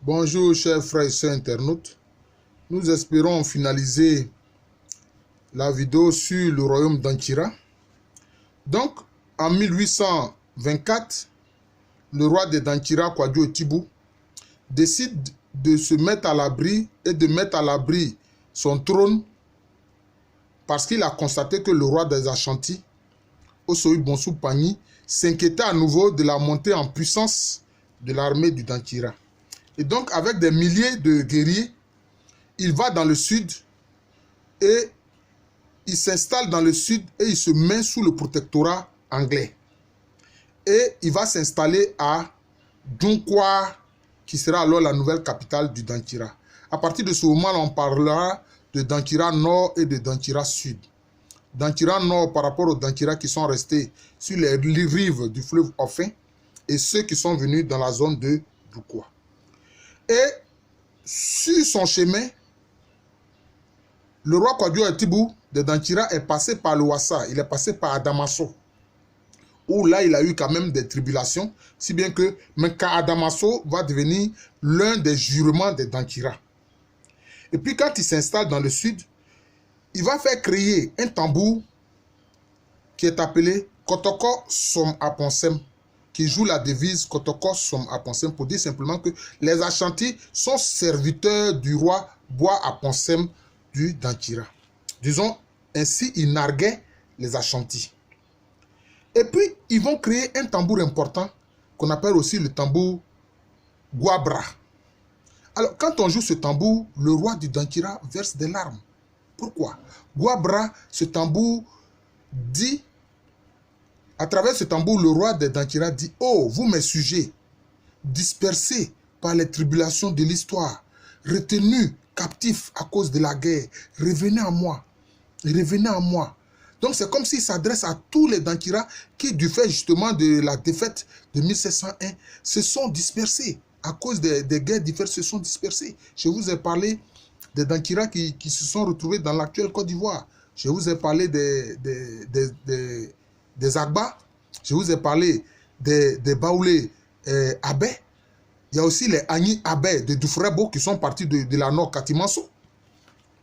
Bonjour chers frères et sœurs internautes. Nous espérons finaliser la vidéo sur le royaume d'Anchira. Donc, en 1824, le roi de d'Anchira, Kwadwo Otibou, décide de se mettre à l'abri et de mettre à l'abri son trône parce qu'il a constaté que le roi des Ashanti, Osowi Bonsou Pagny, s'inquiétait à nouveau de la montée en puissance de l'armée du d'Anchira. Et donc, avec des milliers de guerriers, il va dans le sud et il s'installe dans le sud et il se met sous le protectorat anglais. Et il va s'installer à Dunkwa, qui sera alors la nouvelle capitale du d'Anchira. À partir de ce moment, on parlera de d'Anchira Nord et de d'Anchira Sud. D'Anchira Nord par rapport aux d'Anchira qui sont restés sur les rives du fleuve Ofin et ceux qui sont venus dans la zone de Dunkwa. Et sur son chemin, le roi Kwadwo Otibou de d'Anchira est passé par le Wassa, il est passé par Adamasso, où là il a eu quand même des tribulations, si bien que Menka Adamasso va devenir l'un des jurements de d'Anchira. Et puis quand il s'installe dans le sud, il va faire créer un tambour qui est appelé Kotoko Som Aponsem, qui joue la devise Kotoko Som Aponsem pour dire simplement que les Ashanti sont serviteurs du roi Bois Aponsem du d'Anchira. Disons, ainsi ils narguaient les Ashanti. Et puis, ils vont créer un tambour important qu'on appelle aussi le tambour Guabra. Alors, quand on joue ce tambour, le roi du d'Anchira verse des larmes. Pourquoi? Guabra, ce tambour dit, à travers ce tambour, le roi de d'Anchira dit: oh, vous mes sujets, dispersés par les tribulations de l'histoire, retenus captifs à cause de la guerre, revenez à moi, revenez à moi. Donc c'est comme s'il s'adresse à tous les d'Anchira qui, du fait justement de la défaite de 1701, se sont dispersés. À cause des guerres diverses, se sont dispersés. Je vous ai parlé des d'Anchira qui se sont retrouvés dans l'actuelle Côte d'Ivoire. Je vous ai parlé des Agba. Je vous ai parlé des Baoulé Abé. Il y a aussi les Agni Abé de Dufrebo qui sont partis de la Nord Katimanso.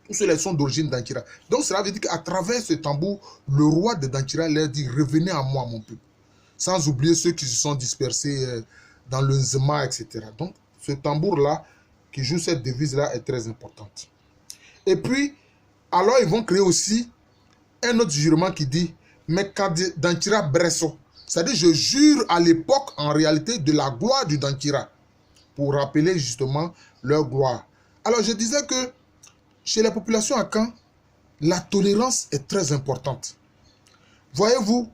Tous ceux-là sont d'origine d'Anchira. Donc cela veut dire qu'à travers ce tambour, le roi de d'Anchira leur dit: revenez à moi, mon peuple. Sans oublier ceux qui se sont dispersés dans le Nzema, etc. Donc ce tambour-là, qui joue cette devise-là, est très importante. Et puis, alors ils vont créer aussi un autre jurement qui dit: mais quand d'Anchira Bresso, c'est-à-dire je jure à l'époque en réalité de la gloire du d'Anchira, pour rappeler justement leur gloire. Alors je disais que chez les populations Akan, la tolérance est très importante. Voyez-vous,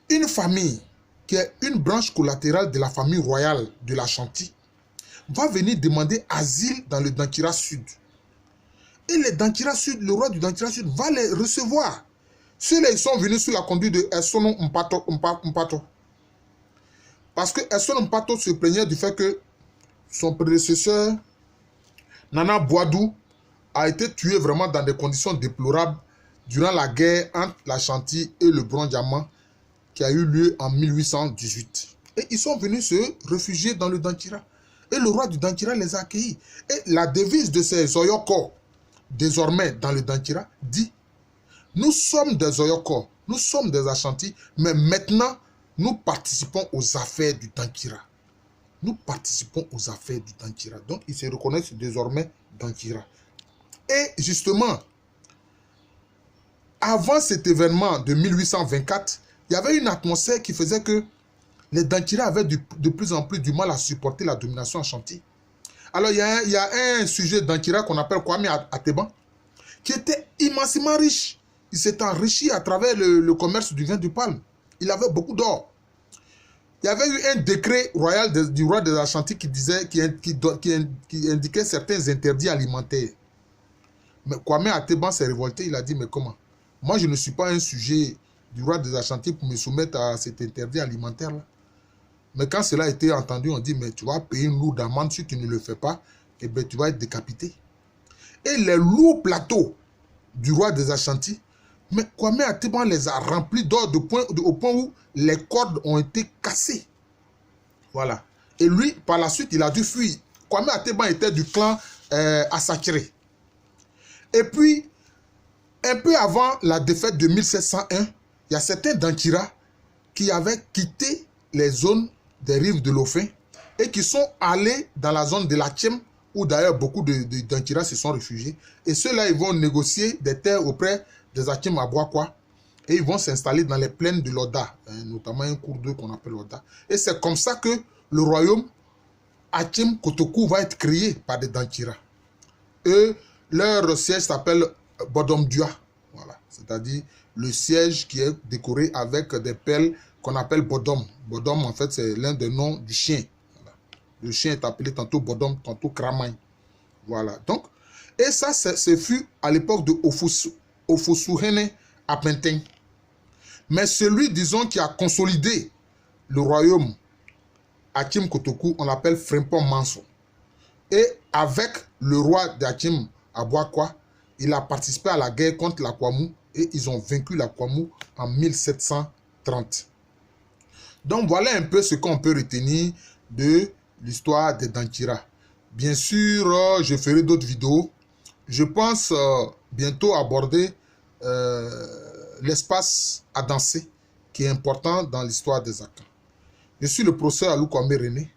une famille qui est une branche collatérale de la famille royale de l'Ashanti va venir demander asile dans le d'Anchira Sud. Et les d'Anchira Sud, le roi du d'Anchira Sud va les recevoir. Ceux-là, ils sont venus sous la conduite de Essono Mpato. Parce que Essono Mpato se plaignait du fait que son prédécesseur, Nana Boadou, a été tué vraiment dans des conditions déplorables durant la guerre entre l'Ashanti et le Bronze Diamant qui a eu lieu en 1818. Et ils sont venus se réfugier dans le d'Anchira. Et le roi du d'Anchira les a accueillis. Et la devise de ces Oyoko, désormais dans le d'Anchira, dit: nous sommes des Oyoko, nous sommes des Ashanti, mais maintenant, nous participons aux affaires du d'Anchira. Nous participons aux affaires du d'Anchira. Donc, ils se reconnaissent désormais d'Anchira. Et justement, avant cet événement de 1824, il y avait une atmosphère qui faisait que les d'Anchira avaient de plus en plus du mal à supporter la domination Ashanti. Alors, il y a un sujet d'Anchira qu'on appelle Kwame Ateban, qui était immensément riche. Il s'est enrichi à travers le commerce du vin du palme. Il avait beaucoup d'or. Il y avait eu un décret royal du roi des Ashanti qui indiquait certains interdits alimentaires. Mais Kwame Ateban s'est révolté, il a dit: mais comment? Moi, je ne suis pas un sujet du roi des Ashanti pour me soumettre à cet interdit alimentaire-là. Mais quand cela a été entendu, on dit: mais tu vas payer une lourde amende si tu ne le fais pas, et bien tu vas être décapité. Et les lourds plateaux du roi des Ashanti, mais Kwame Ateban les a remplis d'or au point où les cordes ont été cassées. Voilà. Et lui, par la suite, il a dû fuir. Kwame Ateban était du clan Assakiré. Et puis, un peu avant la défaite de 1701, il y a certains Dankira qui avaient quitté les zones des rives de l'Offin et qui sont allés dans la zone de la Tchem, où d'ailleurs beaucoup de Dankira se sont réfugiés. Et ceux-là, ils vont négocier des terres auprès des Hakim à Boakwa. Et ils vont s'installer dans les plaines de l'Oda, notamment un cours d'eau qu'on appelle l'Oda. Et c'est comme ça que le royaume Hakim Kotokou va être créé par des Dankira. Et leur siège s'appelle Bodomdua. Voilà. C'est-à-dire le siège qui est décoré avec des perles qu'on appelle Bodom. Bodom, en fait, c'est l'un des noms du chien. Voilà. Le chien est appelé tantôt Bodom, tantôt Kramaï. Voilà. Donc, et ça, ce fut à l'époque de Ofosuhene à Penteng. Mais celui, disons, qui a consolidé le royaume Hakim Kotokou, on l'appelle Frimpong Manso. Et avec le roi d'Hakim à Boakwa, il a participé à la guerre contre la Kwamou et ils ont vaincu la Kwamou en 1730. Donc voilà un peu ce qu'on peut retenir de l'histoire des Dankira. Bien sûr, je ferai d'autres vidéos. Je pense bientôt aborder l'espace à danser qui est important dans l'histoire des Akan. Je suis le professeur Alou Kwame René,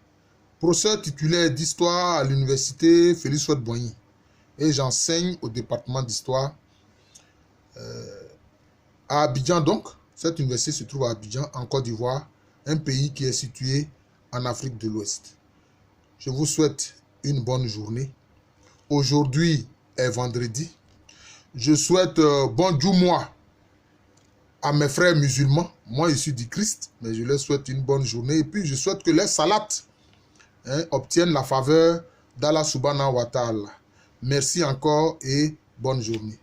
professeur titulaire d'histoire à l'université Félix Houphouët-Boigny et j'enseigne au département d'histoire à Abidjan. Donc, cette université se trouve à Abidjan, en Côte d'Ivoire, un pays qui est situé en Afrique de l'Ouest. Je vous souhaite une bonne journée. Aujourd'hui est vendredi. Je souhaite bon Djoumois à mes frères musulmans. Moi, je suis du Christ, mais je leur souhaite une bonne journée. Et puis, je souhaite que les salats obtiennent la faveur d'Allah subhanahu wa ta'ala. Merci encore et bonne journée.